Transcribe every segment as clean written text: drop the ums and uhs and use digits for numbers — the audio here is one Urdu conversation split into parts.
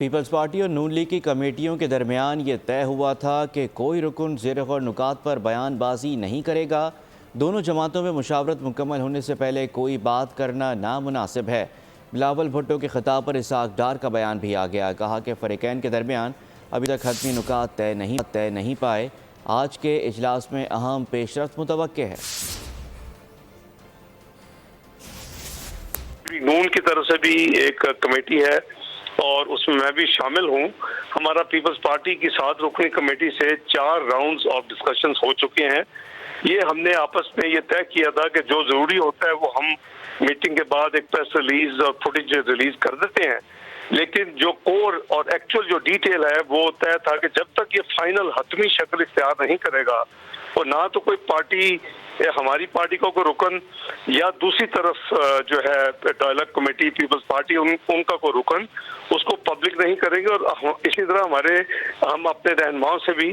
پیپلز پارٹی اور نون لیگ کی کمیٹیوں کے درمیان یہ طے ہوا تھا کہ کوئی رکن زیر غور نکات پر بیان بازی نہیں کرے گا۔ دونوں جماعتوں میں مشاورت مکمل ہونے سے پہلے کوئی بات کرنا نامناسب ہے۔ بلاول بھٹو کے خطاب پر اسحاق ڈار کا بیان بھی آ گیا۔ کہا کہ فریقین کے درمیان ابھی تک حتمی نکات طے نہیں پائے۔ آج کے اجلاس میں اہم پیش رفت متوقع ہے۔ نون کی طرف سے بھی ایک کمیٹی ہے اور اس میں بھی شامل ہوں۔ ہمارا پیپلز پارٹی کی 7 رکنی کمیٹی سے 4 راؤنڈز آف ڈسکشنز ہو چکے ہیں۔ یہ ہم نے آپس میں یہ طے کیا تھا کہ جو ضروری ہوتا ہے وہ ہم میٹنگ کے بعد ایک پریس ریلیز اور فوٹیج ریلیز کر دیتے ہیں، لیکن جو کور اور ایکچوئل جو ڈیٹیل ہے وہ طے تھا کہ جب تک یہ فائنل حتمی شکل اختیار نہیں کرے گا اور نہ تو کوئی پارٹی ہماری پارٹی کو کوئی رکن یا دوسری طرف جو ہے ڈائلاگ کمیٹی پیپلز پارٹی ان کا کوئی رکن اس کو پبلک نہیں کریں گے۔ اور اسی طرح ہم اپنے رہنماؤں سے بھی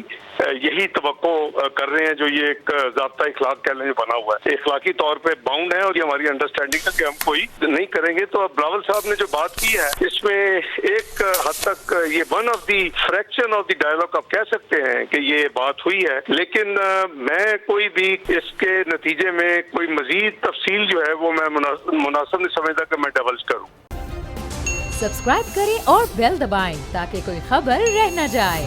یہی توقع کر رہے ہیں جو یہ ایک ضابطہ اخلاق کہہ لیں بنا ہوا ہے، اخلاقی طور پہ باؤنڈ ہے اور یہ ہماری انڈرسٹینڈنگ ہے کہ ہم کوئی نہیں کریں گے۔ تو اب بلاول صاحب نے جو بات کی ہے اس میں ایک حد تک یہ one of the fraction of the dialogue آپ کہہ سکتے ہیں کہ یہ بات ہوئی ہے، لیکن میں کوئی بھی اس کے نتیجے میں کوئی مزید تفصیل جو ہے وہ میں مناسب نہیں سمجھتا کہ میں ڈیولج کروں۔ سبسکرائب کریں اور بیل دبائیں تاکہ کوئی خبر رہ نہ جائے۔